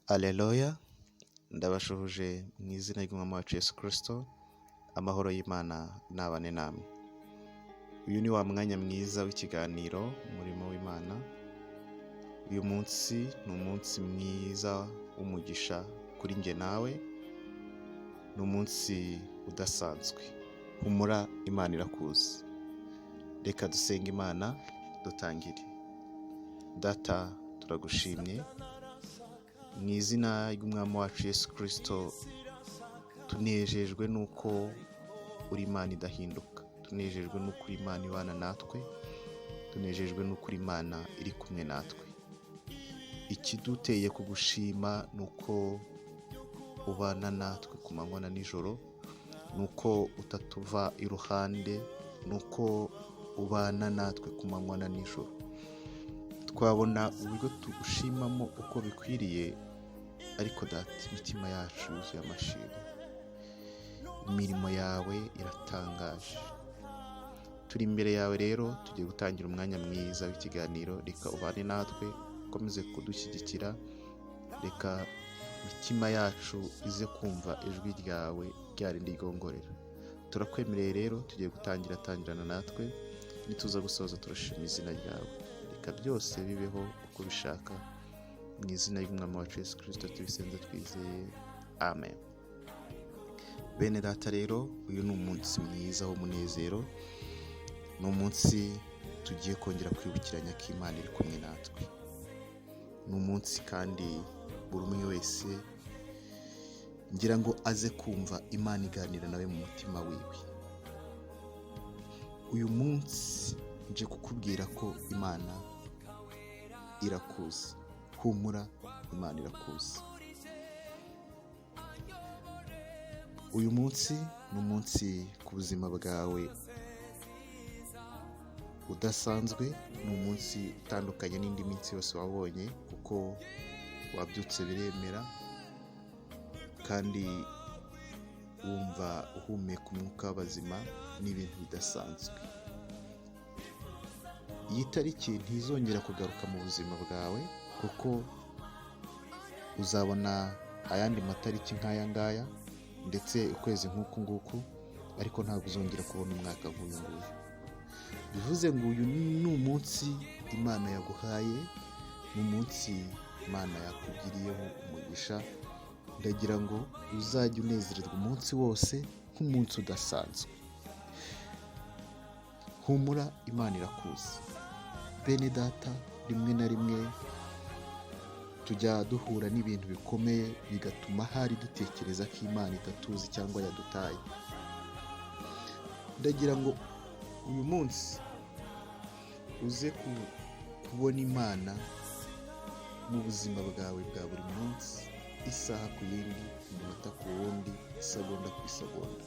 Aleluya, ndabashuhuje mu izina ry'umwami wacu Yesu Kristo, amahoro y'Imana nabane namwe. Uyu ni wa mwanya mwiza w'ikiganiro umurimo w'Imana. Uyu munsi ni umunsi mwiza w'umugisha kuri njye nawe, ni umunsi udasanzwe. Humura, Imana irakuzi. Reka dusenge Imana dutangire. Data, turagushimye mu izina ry'umwami wacu Yesu Kristo, tunejejwe nuko uri Imana idahinduka, tunejejwe nuko uri Imana ibana natwe, tunejejwe nuko uri Imana iri kumwe natwe. Ikiduteye kugushima nuko ubana natwe ku manywa na nijoro, nuko utatuva iruhande, nuko ubana natwe ku manywa na nijoro. Twabona uburyo tugushimamo uko bikwiriye, ariko data, imitima yacu yuzuye amashimwe. Imirimo yawe iratangaje. Turi imbere yawe rero, tugiye gutangira umwanya mwiza w'ikiganiro. Reka ubane natwe, ukomeze kudushyigikira. Reka imitima yacu ize kumva ijwi ryawe ryarindi ryongorera. Turakwemereye rero, tugiye tangirana natwe. Nituza gusoza turashima izina ryawe. Reka byose bibeho uko bishaka, mu izina ry'umwami wacu Yesu Kristo tubisenze twizeye, amen. Bene data rero, uyu ni umunsi mwiza w'umunezero, ni umunsi tugiye kongera kwibukiranya ko Imana iri kumwe natwe. Ni umunsi kandi buri umwe wese ngira ngo aze kumva Imana iganira nawe mu mutima wiwe. Uyu munsi nje kukubwira ko Imana irakuzi. Humura, Imana irakuzi. Uyu munsi ni umunsi ku buzima bwawe udasanzwe, ni umunsi utandukanye n'indi minsi yose wabonye, kuko wabyutse biremera kandi wumva uhumeka umwuka w'abazima. Ni ibintu bidasanzwe. Iyi tariki ntizongera kugaruka mu buzima bwawe, kuko uzabona ayandi matariki nk'aya ngaya ndetse ukwezi nk'uku nguku, ariko ntabwo uzongera kubona umwaka nk'uyu nguyu. Bivuze ngo uyu ni umunsi Imana yaguhaye, ni umunsi Imana yakugiriyeho umugisha. Ndagira ngo uzajye unezererwa umunsi wose nk'umunsi udasanzwe. Humura, Imana irakuzi. Bene data, rimwe na rimwe tujya duhura n'ibintu bikomeye bigatuma hari dutekereza ko Imana itatuzi cyangwa yadutaye. Ndagira ngo uyu munsi uze kubona Imana mu buzima bwawe bwa buri munsi, isaha ku yindi, umunota ku wundi, isegonda ku isegonda.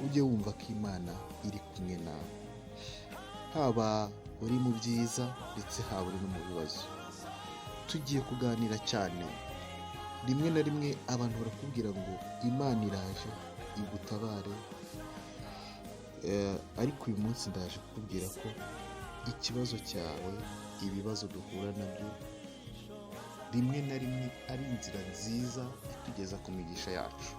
Ujye wumva ko Imana iri kumwe nawe, haba uri mu byiza ndetse haba uri no mu bibazo. Tugiye kuganira cyane. Rimwe na rimwe abantu barakubwira ngo Imana iraje igutabare, ariko uyu munsi ndaje kukubwira ko ikibazo cyawe, ibibazo duhura nabyo, rimwe na rimwe ari inzira nziza itugeza ku migisha yacu.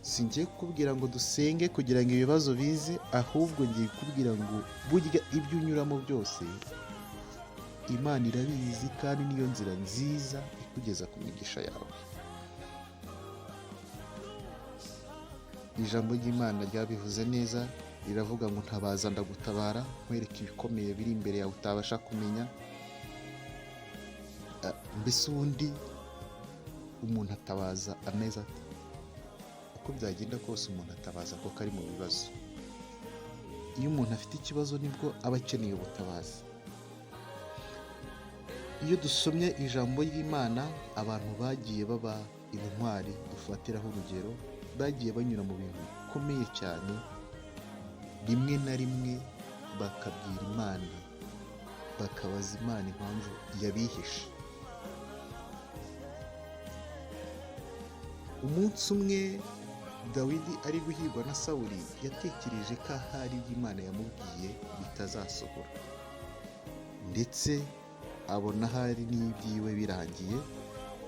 Singiye kukubwira ngo dusenge kugira ngo ibibazo bize, ahubwo ngiye kukubwira ngo burya ibyo unyuramo byose Imana irabizi, kandi niyo nzira nziza ikugeza ku migisha yawe. Ijambo ry'Imana ryabivuze neza, riravuga ngo ntabaza ndagutabara, nkwereke ibikomeye biri imbere yawe utabasha kumenya. Mbese ubundi umuntu atabaza ameze ate? Uko byagenda kose umuntu atabaza kuko ari mu bibazo. Iyo umuntu afite ikibazo nibwo aba akeneye ubutabazi. Iyo dusomye ijambo ry'Imana, abantu bagiye baba intwari dufatiraho urugero, bagiye banyura mu bintu bikomeye cyane, rimwe na rimwe bakabwira Imana, bakabaza Imana impamvu yabihishe. Umunsi umwe Dawidi ari guhigwa na Sawuli, yatekereje ko ahari Imana yamubwiye bitazasohora, ndetse abona hari n'ibyiwe birangiye,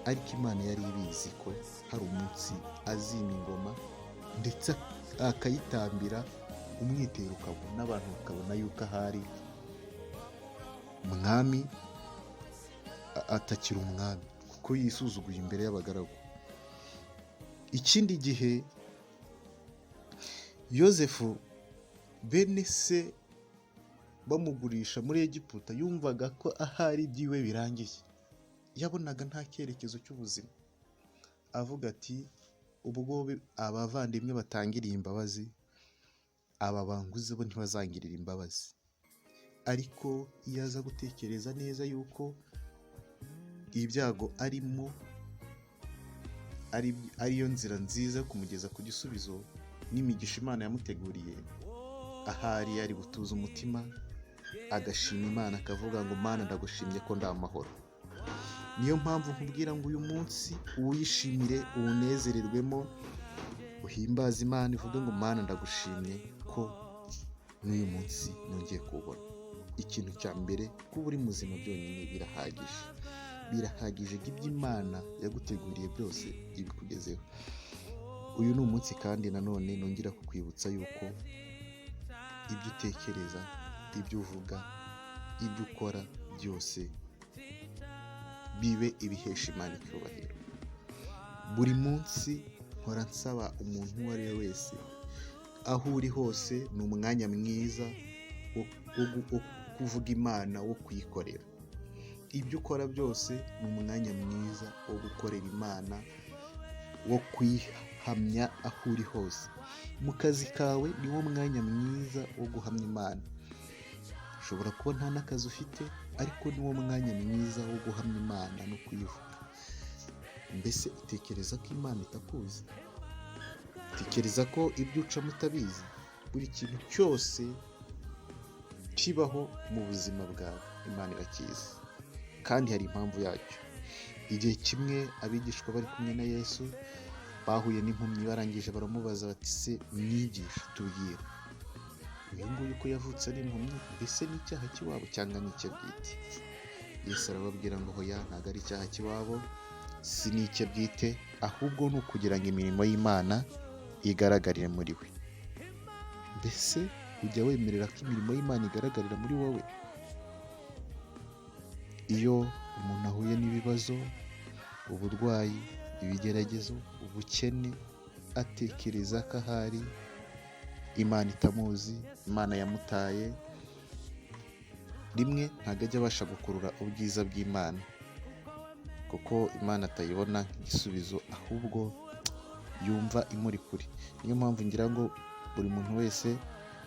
ariko Imana yari ibizi ko hari umunsi azima ingoma ndetse akayitambira, umwitero ukabona, n'abantu bakabona yuko ahari umwami atakiri umwami kuko yisuzuguye imbere y'abagaragu. Ikindi gihe Yozefu bene se bamugurisha muri Egiputa yumvaga ko ahari ibyiwe birangiye, yabonaga nta cyerekezo cy'ubuzima, avuga ati ubwo abavandimwe batangiriye imbabazi, aba banguze bo ntibazangirira imbabazi. Ariko iyo aza gutekereza neza yuko ibyago arimo ariyo nzira nziza yo kumugeza ku gisubizo n'imigisha Imana yamuteguriye, ahari ari butuze umutima agashima Imana, akavuga ngo Mana ndagushimye ko ndi amahoro. Niyo mpamvu nkubwira ngo uyu munsi uwishimire, uwunezererwemo, uhimbaze Imana, ivuge ngo Mana ndagushimye ko n'uyu munsi nongeye kuwubona. Ikintu cya mbere, kuba uri muzima byonyine birahagije ko ibyo Imana yaguteguriye byose ibikugezeho. Uyu ni umunsi kandi nanone nongera kukwibutsa yuko ibyo utekereza, ibyo uvuga, ibyo ukora byose bibe ibihesha Imana icyubahiro. Buri munsi mpora nsaba umuntu uwo ari we wese, aho uri hose ni umwanya mwiza wo kuvuga Imana, wo kuyikorera. Ibyo ukora byose ni umwanya mwiza wo gukorera Imana, wo kuyihamya aho uri hose. Mu kazi kawe niwo mwanya mwiza wo guhamya Imana. Ushobora kuba nta n'akazi ufite, ariko niwo mwanya mwiza wo guhamya Imana no kuyivuga. Mbese utekereza ko Imana itakuzi? Utekereza ko ibyo ucamo utabizi? Buri kintu cyose kibaho mu buzima bwawe Imana irakizi, kandi hari impamvu yacyo. Igihe kimwe abigishwa bari kumwe na Yesu bahuye n'impumyi, barangije baramubaza bati se mwigisha tubwire, uyu nguyu ko yavutse ari impumyi, mbese ni icyaha cy'iwabo cyangwa ni icye bwite? Yesu arababwira ngo hoya, ntabwo ari icyaha cy'iwabo, si n'icye bwite, ahubwo ni ukugira ngo imirimo y'Imana igaragarire muri we. Mbese ujya wemerera ko imirimo y'Imana igaragarira muri wowe? Iyo umuntu ahuye n'ibibazo, uburwayi, ibigeragezo, ubukene, atekereza ko ahari Imana itamuzi, Imana yamutaye, rimwe ntabwo ajya abasha gukurura ubwiza bw'Imana, kuko Imana atayibona nk'igisubizo, ahubwo yumva imuri kure. Niyo mpamvu ngira ngo buri muntu wese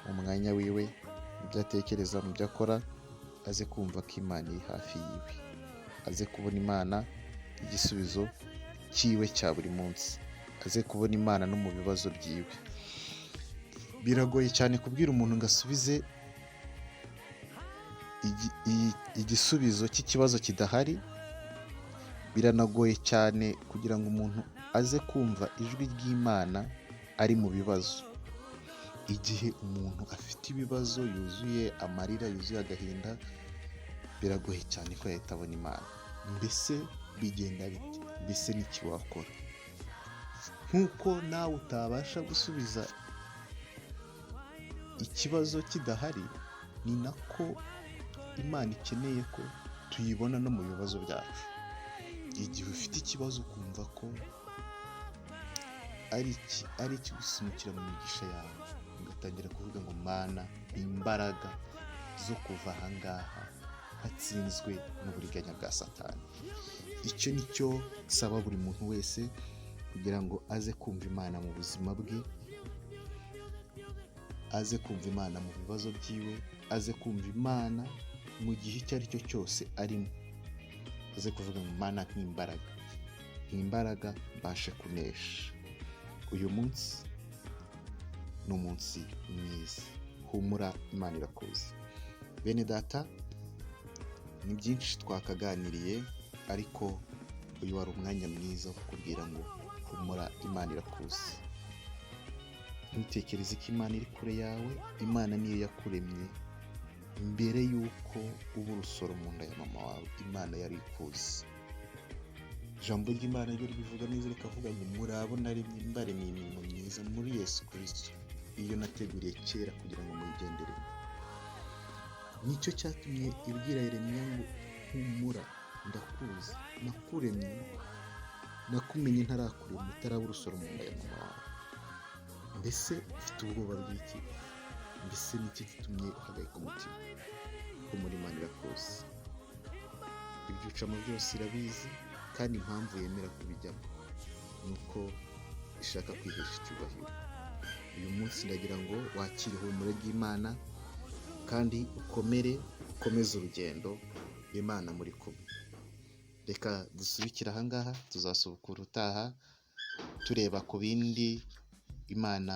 mu mwanya wiwe, mu byo atekereza, mu byo akora, aze kumva ko Imana iri hafi yiwe, aze kubona Imana igisubizo cyiwe cya buri munsi, aze kubona Imana no mu bibazo byiwe. Biragoye cyane kubwira umuntu ngo asubize igisubizo cy'ikibazo kidahari. Biranagoye cyane kugira ngo umuntu aze kumva ijwi ry'Imana ari mu bibazo. Igihe umuntu afite ibibazo, yuzuye amarira, yuzuye agahinda, biragoye cyane ko yahita abona Imana. Mbese bigenda bite? Mbese n'iki wakora? Nk'uko nawe utabasha gusubiza ikibazo kidahari, ni nako Imana ikeneye ko tuyibona no mu bibazo byacu. Igihe ufite ikibazo ukumva ko ari ikigusunikira mu migisha yawe, ugatangira kuvuga ngo Mana, imbaraga zo kuva aha ngaha hatsinzwe n'uburiganya bwa Satani. Icyo ni cyo nsaba buri muntu wese, kugira ngo aze kumva Imana mu buzima bwe, aze kumva Imana mu bibazo byiwe, aze kumva Imana mu gihe icyo ari cyo cyose arimo, aze kuvuga ngo Mana nk'imbaraga mbashe kunesha. Uyu munsi ni umunsi mwiza, humura, Imana irakuzi. Bene data, ni byinshi twakaganiriye, ariko uyu wari umwanya mwiza wo kukubwira ngo humura, Imana irakuzi. Ntutekereze ko Imana iri kure yawe. Imana niyo yakuremye mbere y'uko uba urusoro mu nda ya mama wawe. Imana Imana yari ikuzi. Ijambo ry'Imana ryo ribivuga neza rikavuga ngo murabona mbaremye imirimo myiza muri Yesu Kristo, iyo nateguriye kera kugira ngo muyigenderemo. Nicyo cyatumye ibwira Yeremiya ngo humura, ndakuzi, nakuremye, nakumenye ntarakurema, utaraba urusoro mu nda ya mama wawe. Mbese ufite ubwoba bw'iki? Mbese niki gitumye uhangayika umutima? Humura, Imana irakuzi. Ibyo ucamo byose irabizi, kandi impamvu yemera kubijyamo ni uko ishaka kwihesha icyubahiro. Uyu munsi ndagira ngo wakire ihumure ry'Imana kandi ukomeze urugendo Imana muri kumwe. Reka dusubikire ahangaha, tuzasubukura utaha tureba ku bindi Imana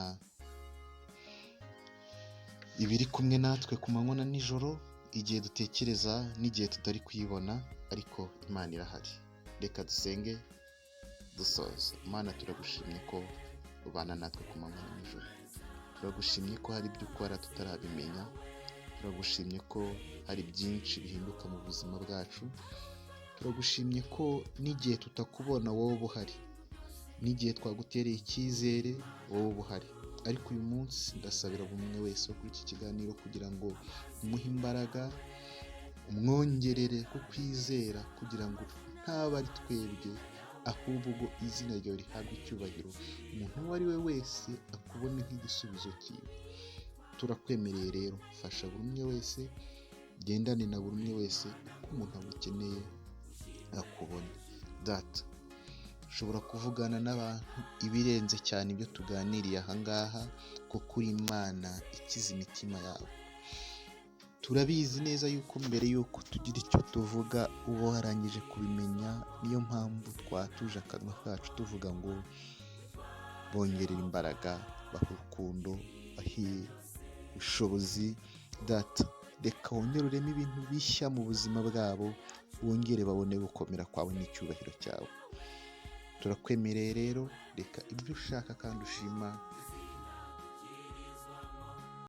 ibiri kumwe natwe ku manywa na nijoro, igihe dutekereza n'igihe tutari kuyibona, ariko Imana irahari. Reka dusenge dusoza. Imana, turagushimye ko ubana natwe ku manywa na nijoro. Turagushimye ko hari ibyo ukora tutarabimenya. Turagushimye ko hari byinshi bihinduka mu buzima bwacu. Turagushimye ko n'igihe tutakubona wowe uba uhari, n'igihe twagutereye icyizere wowe uba uhari. Ariko uyu munsi ndasabira buri umwe wese wo kuri iki kiganiro kugira ngo umuhe imbaraga, umwongerere ku kwizera, kugira ngo ntaba ari twebwe, ahubwo izina ryawe rihabwe icyubahiro. Umuntu uwo ari we wese akubone nk'igisubizo cyiwe. Turakwemereye rero, fasha buri umwe wese, gendane na buri umwe wese uko umuntu agukeneye akubona. Data, ushobora kuvugana n'abantu ibirenze cyane ibyo tuganiriye ahangaha, kuko uri Imana ikiza imitima yabo. Turabizi neza yuko mbere yuko tugira icyo tuvuga uba warangije kubimenya. Niyo mpamvu twatuje akanwa kacu tuvuga ngo bongerere imbaraga, bahe urukundo, bahe ubushobozi. Data, reka wongere ureme ibintu bishya mu buzima bwabo, wongere babone gukomera kwawe n'icyubahiro cyawe. Turakwemereye rero, reka ibyo ushaka kandi ushima